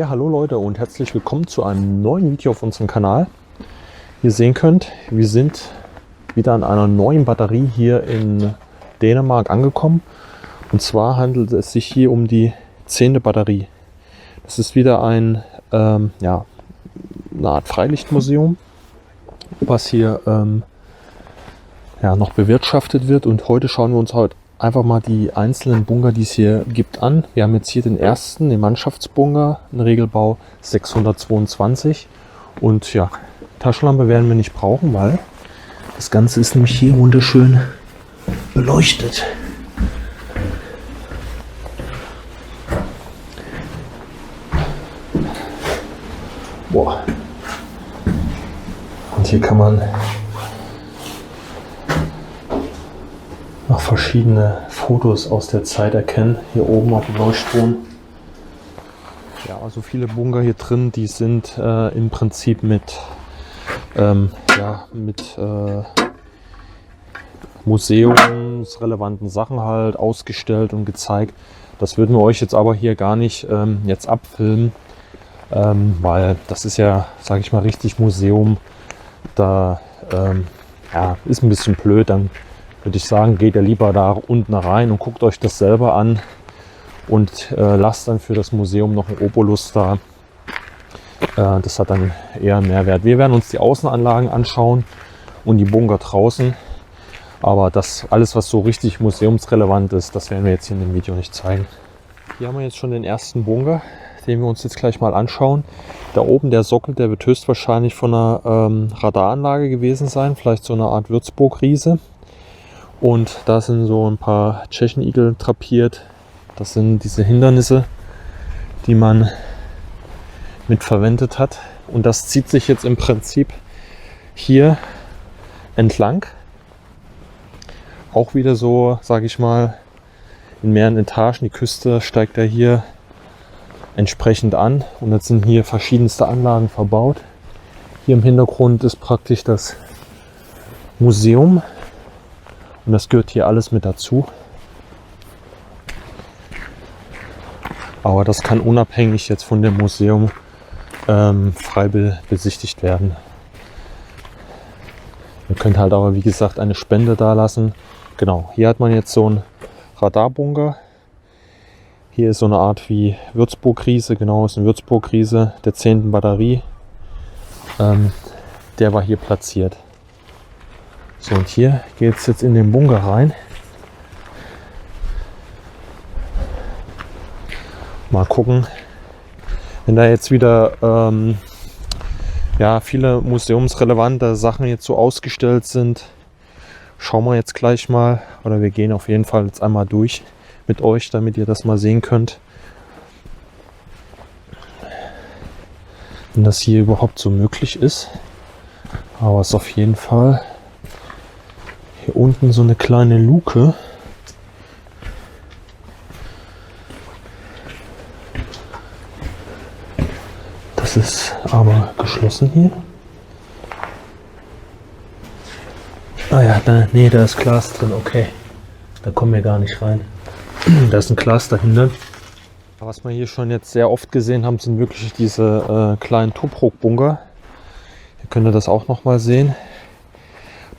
Ja, hallo Leute und herzlich willkommen zu einem neuen Video auf unserem Kanal. Wie ihr sehen könnt, wir sind wieder an einer neuen Batterie hier in Dänemark angekommen. Und zwar handelt es sich hier um die 10. Batterie. Das ist wieder eine Art Freilichtmuseum, was hier noch bewirtschaftet wird. Und heute schauen wir uns halt einfach mal die einzelnen Bunker, die es hier gibt, an. Wir haben jetzt hier den ersten, den Mannschaftsbunker, einen Regelbau 622. Und ja, Taschenlampe werden wir nicht brauchen, weil das Ganze ist nämlich hier wunderschön beleuchtet. Boah. Und hier kann man noch verschiedene Fotos aus der Zeit erkennen, hier oben auf dem Leuchtturm. Ja, also viele Bunker hier drin, die sind im Prinzip mit museumsrelevanten Sachen halt ausgestellt und gezeigt. Das würden wir euch jetzt aber hier gar nicht jetzt abfilmen, weil das ist ja, sage ich mal, richtig Museum. Da ist ein bisschen blöd, dann würde ich sagen, geht ihr lieber da unten rein und guckt euch das selber an und lasst dann für das Museum noch einen Obolus da. Das hat dann eher einen Mehrwert. Wir werden uns die Außenanlagen anschauen und die Bunker draußen. Aber das alles, was so richtig museumsrelevant ist, das werden wir jetzt hier in dem Video nicht zeigen. Hier haben wir jetzt schon den ersten Bunker, den wir uns jetzt gleich mal anschauen. Da oben der Sockel, der wird höchstwahrscheinlich von einer Radaranlage gewesen sein, vielleicht so eine Art Würzburg-Riese. Und da sind so ein paar Tschechenigel drapiert. Das sind diese Hindernisse, die man mit verwendet hat. Und das zieht sich jetzt im Prinzip hier entlang. Auch wieder so, sage ich mal, in mehreren Etagen. Die Küste steigt da hier entsprechend an. Und jetzt sind hier verschiedenste Anlagen verbaut. Hier im Hintergrund ist praktisch das Museum. Und das gehört hier alles mit dazu. Aber das kann unabhängig jetzt von dem Museum frei besichtigt werden. Ihr könnt halt aber, wie gesagt, eine Spende da lassen. Genau, hier hat man jetzt so einen Radarbunker. Hier ist so eine Art wie Würzburg-Riese. Genau, ist eine Würzburg-Riese der 10. Batterie. Der war hier platziert. So, und hier geht es jetzt in den Bunker rein. Mal gucken, wenn da jetzt wieder viele museumsrelevante Sachen jetzt so ausgestellt sind. Schauen wir jetzt gleich mal, oder wir gehen auf jeden Fall jetzt einmal durch mit euch, damit ihr das mal sehen könnt. Wenn das hier überhaupt so möglich ist. Aber es ist auf jeden Fall hier unten so eine kleine Luke. Das ist aber geschlossen hier. Ah ja, da ist Glas drin, okay. Da kommen wir gar nicht rein. Da ist ein Glas dahinter. Was wir hier schon jetzt sehr oft gesehen haben, sind wirklich diese kleinen Tobruk-Bunker. Hier könnt ihr das auch noch mal sehen.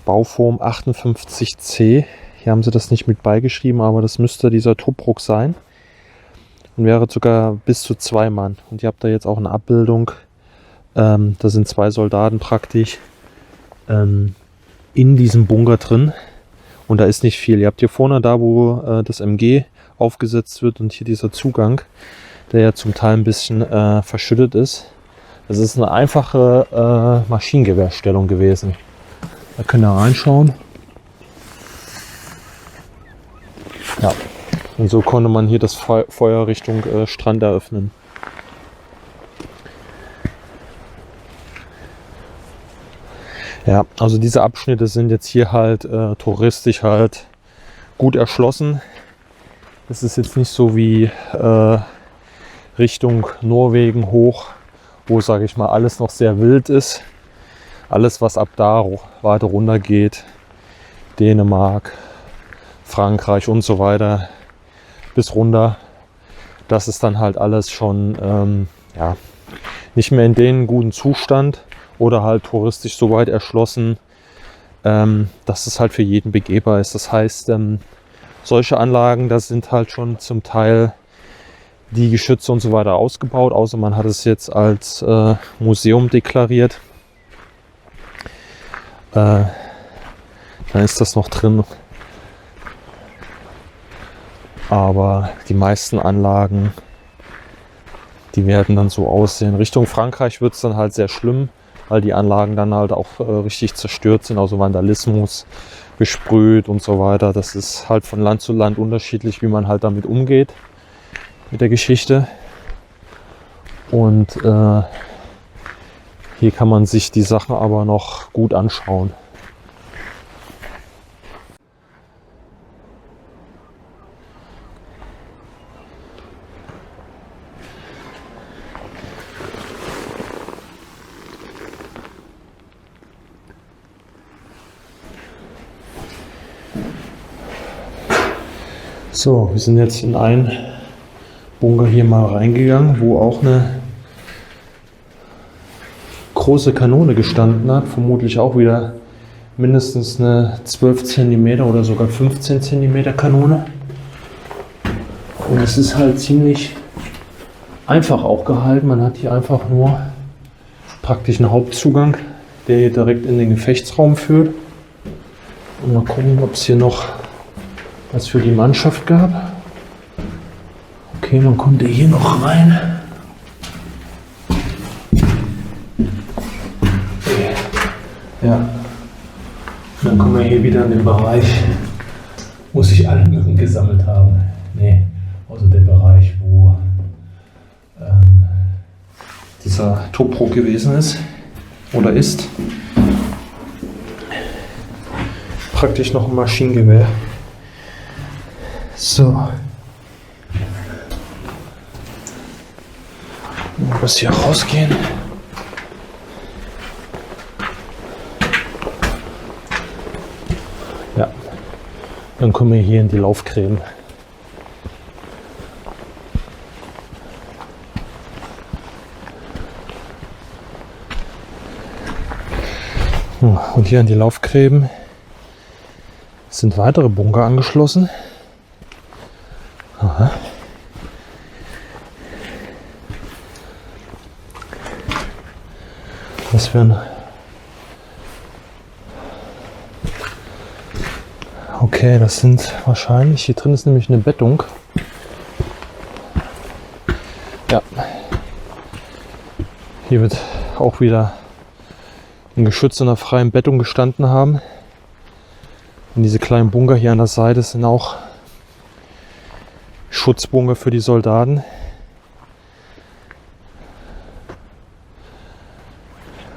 Bauform 58C. Hier haben sie das nicht mit beigeschrieben, aber das müsste dieser Tobruk sein. Und wäre sogar bis zu 2 Mann. Und ihr habt da jetzt auch eine Abbildung. Da sind 2 Soldaten praktisch in diesem Bunker drin. Und da ist nicht viel. Ihr habt hier vorne da, wo das MG aufgesetzt wird und hier dieser Zugang, der ja zum Teil ein bisschen verschüttet ist. Das ist eine einfache Maschinengewehrstellung gewesen. Da könnt ihr reinschauen. Ja, und so konnte man hier das Feuer Richtung Strand eröffnen. Ja, also diese Abschnitte sind jetzt hier halt touristisch halt gut erschlossen. Es ist jetzt nicht so wie Richtung Norwegen hoch, wo, sage ich mal, alles noch sehr wild ist. Alles, was ab da weiter runter geht, Dänemark, Frankreich und so weiter, bis runter, das ist dann halt alles schon ja, nicht mehr in dem guten Zustand oder halt touristisch so weit erschlossen, dass es halt für jeden begehbar ist. Das heißt, solche Anlagen, da sind halt schon zum Teil die Geschütze und so weiter ausgebaut, außer man hat es jetzt als Museum deklariert. Dann ist das noch drin. Aber die meisten Anlagen, die werden dann so aussehen. Richtung Frankreich wird es dann halt sehr schlimm, weil die Anlagen dann halt auch richtig zerstört sind, also Vandalismus, besprüht und so weiter. Das ist halt von Land zu Land unterschiedlich, wie man halt damit umgeht, mit der Geschichte. Und hier kann man sich die Sachen aber noch gut anschauen. So, wir sind jetzt in einen Bunker hier mal reingegangen, wo auch eine große Kanone gestanden hat, vermutlich auch wieder mindestens eine 12 cm oder sogar 15 cm Kanone. Und es ist halt ziemlich einfach auch gehalten. Man hat hier einfach nur praktisch einen Hauptzugang, der hier direkt in den Gefechtsraum führt. Und mal gucken, ob es hier noch was für die Mannschaft gab. Okay, man konnte hier noch rein. Ja. Dann kommen wir hier wieder in den Bereich, wo sich alle Mücken gesammelt haben. Nee, also der Bereich, wo dieser Tobruk gewesen ist oder ist. Praktisch noch ein Maschinengewehr. So. Ich muss hier rausgehen. Ja. Dann kommen wir hier in die Laufgräben. Und hier an die Laufgräben sind weitere Bunker angeschlossen. Aha. Was für ein... Okay, das sind wahrscheinlich... Hier drin ist nämlich eine Bettung. Ja. Hier wird auch wieder ein Geschütz in einer freien Bettung gestanden haben. Und diese kleinen Bunker hier an der Seite sind auch Schutzbunker für die Soldaten.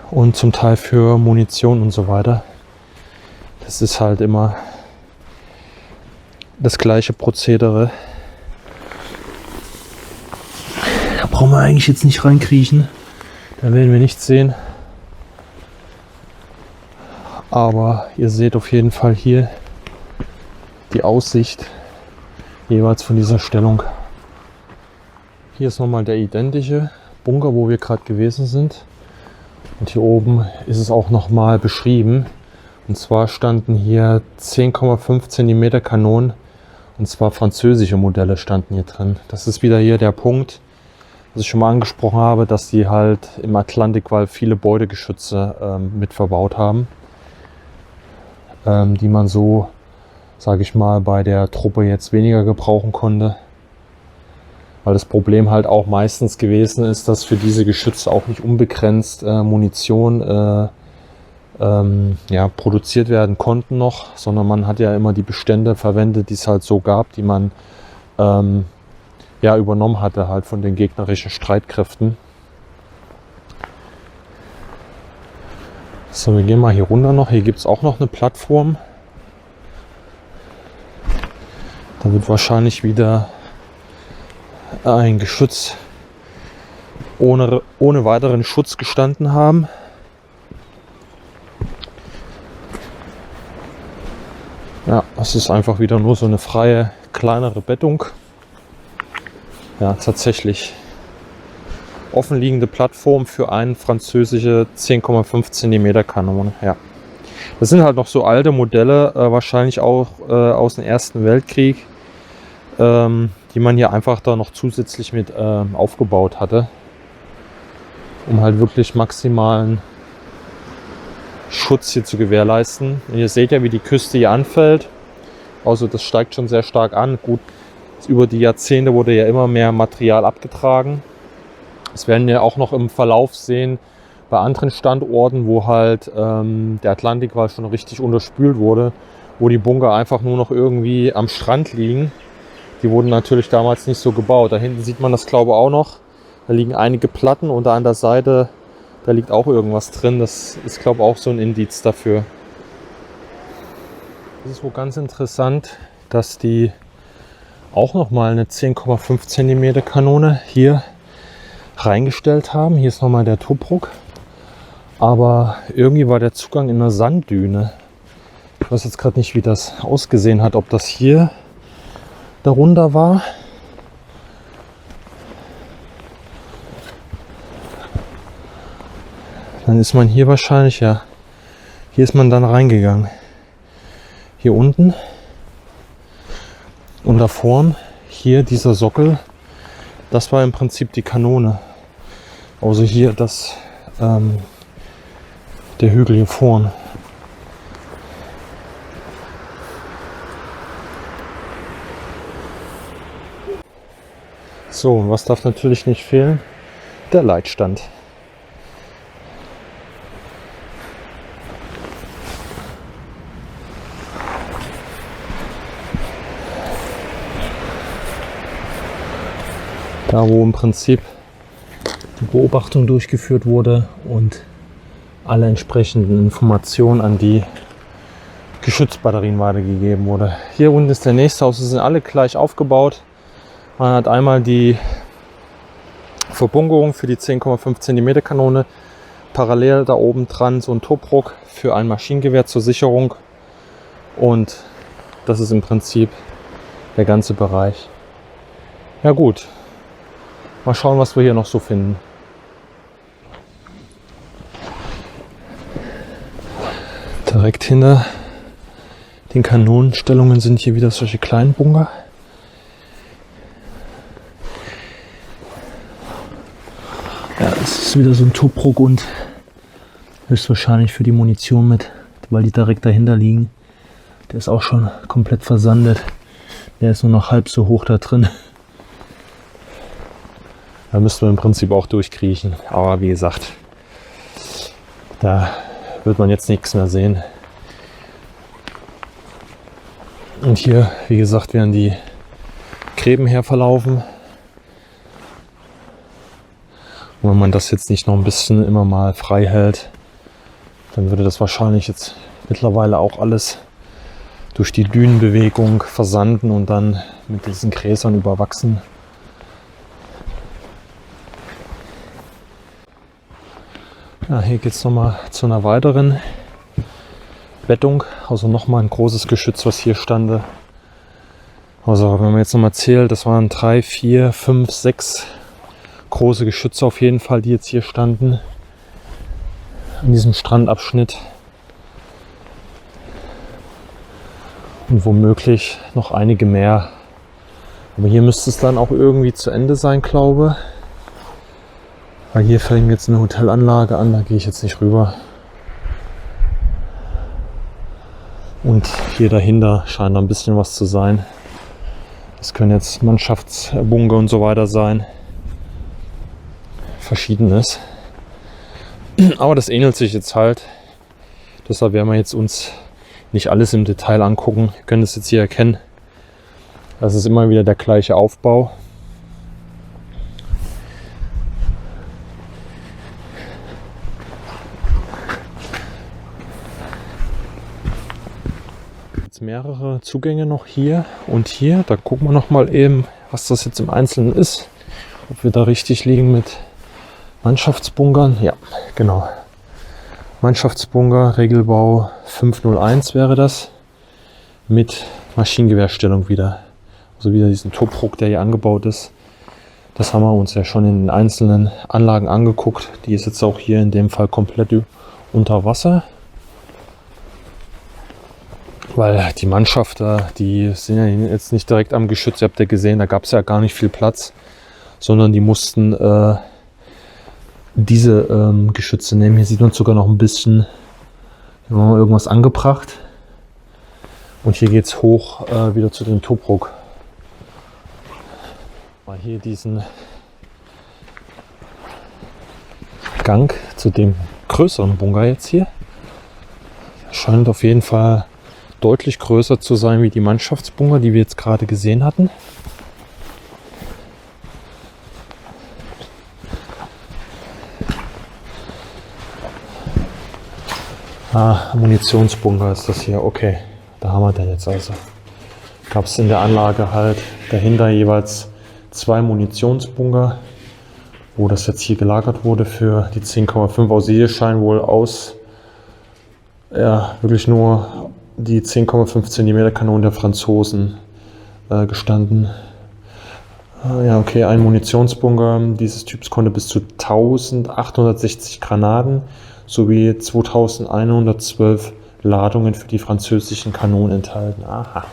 Und zum Teil für Munition und so weiter. Das ist halt immer das gleiche Prozedere. Da brauchen wir eigentlich jetzt nicht reinkriechen. Da werden wir nichts sehen. Aber ihr seht auf jeden Fall hier die Aussicht jeweils von dieser Stellung. Hier ist nochmal der identische Bunker, wo wir gerade gewesen sind. Und hier oben ist es auch nochmal beschrieben. Und zwar standen hier 10,5 cm Kanonen. Und zwar französische Modelle standen hier drin. Das ist wieder hier der Punkt, was ich schon mal angesprochen habe, dass die halt im Atlantikwall viele Beutegeschütze mit verbaut haben. Die man so, sage ich mal, bei der Truppe jetzt weniger gebrauchen konnte. Weil das Problem halt auch meistens gewesen ist, dass für diese Geschütze auch nicht unbegrenzt Munition ja, produziert werden konnten noch, sondern man hat ja immer die Bestände verwendet, die es halt so gab, die man ja, übernommen hatte halt von den gegnerischen Streitkräften. So, wir gehen mal hier runter noch. Hier gibt es auch noch eine Plattform. Da wird wahrscheinlich wieder ein Geschütz ohne weiteren Schutz gestanden haben. Ja, das ist einfach wieder nur so eine freie, kleinere Bettung. Ja, tatsächlich offenliegende Plattform für eine französische 10,5 cm Kanone. Ja. Das sind halt noch so alte Modelle, wahrscheinlich auch aus dem Ersten Weltkrieg, die man hier einfach da noch zusätzlich mit aufgebaut hatte, um halt wirklich maximalen Schutz hier zu gewährleisten. Und ihr seht ja, wie die Küste hier anfällt. Also das steigt schon sehr stark an. Gut, über die Jahrzehnte wurde ja immer mehr Material abgetragen. Das werden wir auch noch im Verlauf sehen bei anderen Standorten, wo halt der Atlantikwall schon richtig unterspült wurde, wo die Bunker einfach nur noch irgendwie am Strand liegen. Die wurden natürlich damals nicht so gebaut. Da hinten sieht man das, glaube ich, auch noch. Da liegen einige Platten und da an der Seite, da liegt auch irgendwas drin. Das ist, glaube ich, auch so ein Indiz dafür. Das ist wohl ganz interessant, dass die auch nochmal eine 10,5 cm Kanone hier reingestellt haben. Hier ist nochmal der Tobruk. Aber irgendwie war der Zugang in einer Sanddüne. Ich weiß jetzt gerade nicht, wie das ausgesehen hat. Ob das hier darunter war. Dann ist man hier wahrscheinlich, ja. Hier ist man dann reingegangen. Hier unten. Und da vorn, hier dieser Sockel, das war im Prinzip die Kanone. Also hier das, der Hügel hier vorn. So, und was darf natürlich nicht fehlen? Der Leitstand. Da, wo im Prinzip die Beobachtung durchgeführt wurde und alle entsprechenden Informationen an die Geschützbatterien weitergegeben wurde. Hier unten ist der nächste Haus, sie sind alle gleich aufgebaut. Man hat einmal die Verbunkerung für die 10,5 cm Kanone, parallel da oben dran so ein Tobruk für ein Maschinengewehr zur Sicherung und das ist im Prinzip der ganze Bereich. Ja gut, mal schauen, was wir hier noch so finden. Direkt hinter den Kanonenstellungen sind hier wieder solche kleinen Bunker. Ja, es ist wieder so ein Tobruk und höchstwahrscheinlich für die Munition mit, weil die direkt dahinter liegen. Der ist auch schon komplett versandet. Der ist nur noch halb so hoch da drin. Da müssten wir im Prinzip auch durchkriechen. Aber wie gesagt, da wird man jetzt nichts mehr sehen. Und hier, wie gesagt, werden die Gräben her verlaufen. Und wenn man das jetzt nicht noch ein bisschen immer mal frei hält, dann würde das wahrscheinlich jetzt mittlerweile auch alles durch die Dünenbewegung versanden und dann mit diesen Gräsern überwachsen. Ja, hier geht es nochmal zu einer weiteren Bettung, also nochmal ein großes Geschütz, was hier stande. Also wenn man jetzt nochmal zählt, das waren 3, 4, 5, 6 große Geschütze auf jeden Fall, die jetzt hier standen, in diesem Strandabschnitt. Und womöglich noch einige mehr. Aber hier müsste es dann auch irgendwie zu Ende sein, glaube ich. Weil hier fängt jetzt eine Hotelanlage an, da gehe ich jetzt nicht rüber. Und hier dahinter scheint ein bisschen was zu sein. Das können jetzt Mannschaftsbunker und so weiter sein. Verschiedenes. Aber das ähnelt sich jetzt halt. Deshalb werden wir jetzt uns nicht alles im Detail angucken. Ihr könnt es jetzt hier erkennen. Das ist immer wieder der gleiche Aufbau. Mehrere Zugänge noch hier und hier. Da gucken wir noch mal eben, was das jetzt im Einzelnen ist. Ob wir da richtig liegen mit Mannschaftsbunkern. Ja, genau. Mannschaftsbunker, Regelbau 501 wäre das. Mit Maschinengewehrstellung wieder. Also wieder diesen Tobruk, der hier angebaut ist. Das haben wir uns ja schon in den einzelnen Anlagen angeguckt. Die ist jetzt auch hier in dem Fall komplett unter Wasser. Weil die Mannschafter, die sind ja jetzt nicht direkt am Geschütz. Ihr habt ja gesehen, da gab es ja gar nicht viel Platz. Sondern die mussten diese Geschütze nehmen. Hier sieht man sogar noch ein bisschen irgendwas angebracht. Und hier geht es hoch wieder zu dem Tobruk. Mal hier diesen Gang zu dem größeren Bunker jetzt hier. Scheint auf jeden Fall deutlich größer zu sein wie die Mannschaftsbunker, die wir jetzt gerade gesehen hatten. Munitionsbunker ist das hier. Okay, da haben wir den jetzt also. Gab es in der Anlage halt dahinter jeweils 2 Munitionsbunker, wo das jetzt hier gelagert wurde für die 10,5. Aus hier scheinen wohl wirklich nur die 10,5 cm Kanonen der Franzosen gestanden. Ja, okay, ein Munitionsbunker dieses Typs konnte bis zu 1860 Granaten sowie 2112 Ladungen für die französischen Kanonen enthalten. Aha.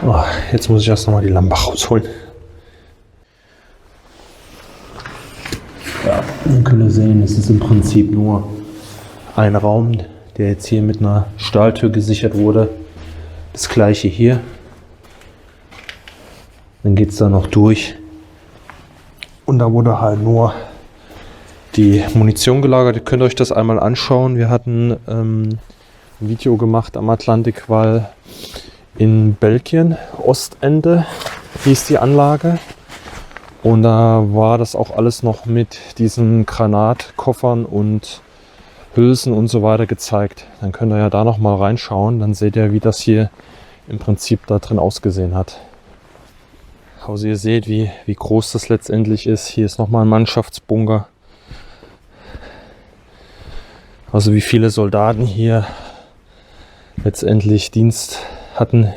Oh, jetzt muss ich erst nochmal die Lampe rausholen. Ja, wir können sehen, es ist im Prinzip nur ein Raum, der jetzt hier mit einer Stahltür gesichert wurde. Das gleiche hier. Dann geht es da noch durch. Und da wurde halt nur die Munition gelagert. Ihr könnt euch das einmal anschauen. Wir hatten ein Video gemacht am Atlantikwall in Belgien. Ostende hieß die Anlage. Und da war das auch alles noch mit diesen Granatkoffern und Hülsen und so weiter gezeigt. Dann könnt ihr ja da noch mal reinschauen. Dann seht ihr, wie das hier im Prinzip da drin ausgesehen hat. Also ihr seht, wie groß das letztendlich ist. Hier ist nochmal ein Mannschaftsbunker. Also wie viele Soldaten hier letztendlich Dienst hatten.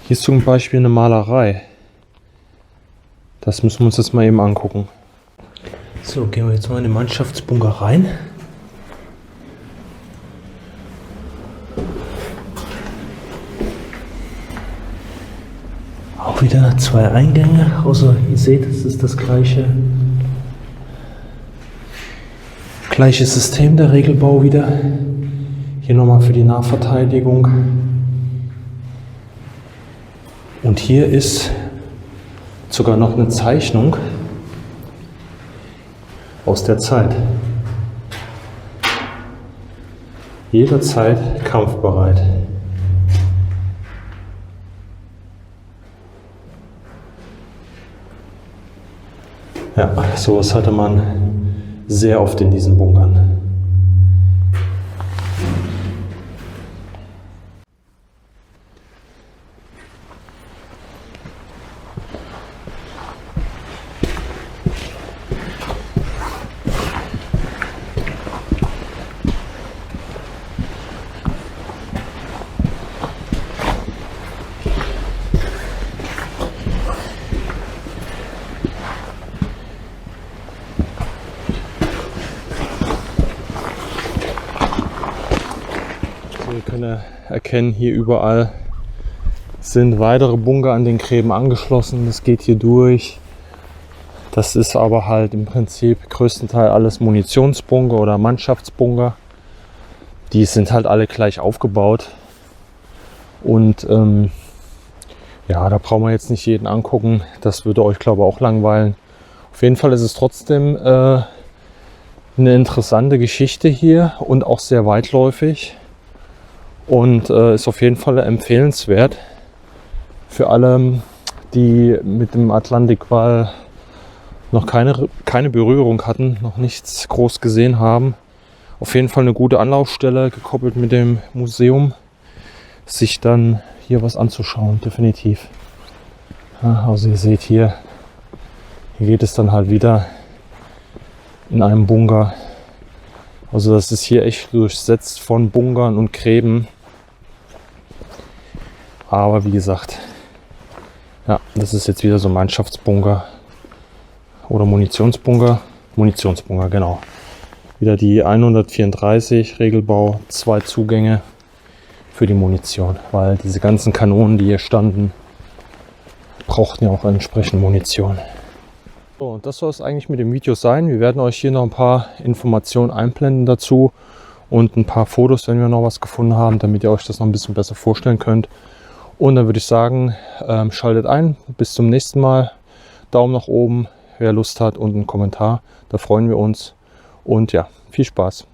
Hier ist zum Beispiel eine Malerei. Das müssen wir uns jetzt mal eben angucken. So, gehen wir jetzt mal in den Mannschaftsbunker rein. Auch wieder 2 Eingänge, außer ihr seht, es ist das gleiche System, der Regelbau wieder. Hier nochmal für die Nahverteidigung. Und hier ist sogar noch eine Zeichnung aus der Zeit. Jederzeit kampfbereit. Ja, sowas hatte man sehr oft in diesen Bunkern. Wir können erkennen, hier überall sind weitere Bunker an den Gräben angeschlossen. Das geht hier durch. Das ist aber halt im Prinzip größtenteils alles Munitionsbunker oder Mannschaftsbunker. Die sind halt alle gleich aufgebaut. Und ja, da brauchen wir jetzt nicht jeden angucken. Das würde euch, glaube ich, auch langweilen. Auf jeden Fall ist es trotzdem eine interessante Geschichte hier und auch sehr weitläufig. Und ist auf jeden Fall empfehlenswert für alle, die mit dem Atlantikwall noch keine Berührung hatten, noch nichts groß gesehen haben. Auf jeden Fall eine gute Anlaufstelle, gekoppelt mit dem Museum, sich dann hier was anzuschauen, definitiv. Ja, also ihr seht hier geht es dann halt wieder in einem Bunker. Also das ist hier echt durchsetzt von Bunkern und Gräben. Aber wie gesagt, ja, das ist jetzt wieder so ein Mannschaftsbunker oder Munitionsbunker. Munitionsbunker, genau. Wieder die 134 Regelbau, 2 Zugänge für die Munition, weil diese ganzen Kanonen, die hier standen, brauchten ja auch entsprechend Munition. So, und das soll es eigentlich mit dem Video sein. Wir werden euch hier noch ein paar Informationen einblenden dazu und ein paar Fotos, wenn wir noch was gefunden haben, damit ihr euch das noch ein bisschen besser vorstellen könnt. Und dann würde ich sagen, schaltet ein. Bis zum nächsten Mal. Daumen nach oben, wer Lust hat, und einen Kommentar. Da freuen wir uns. Und ja, viel Spaß.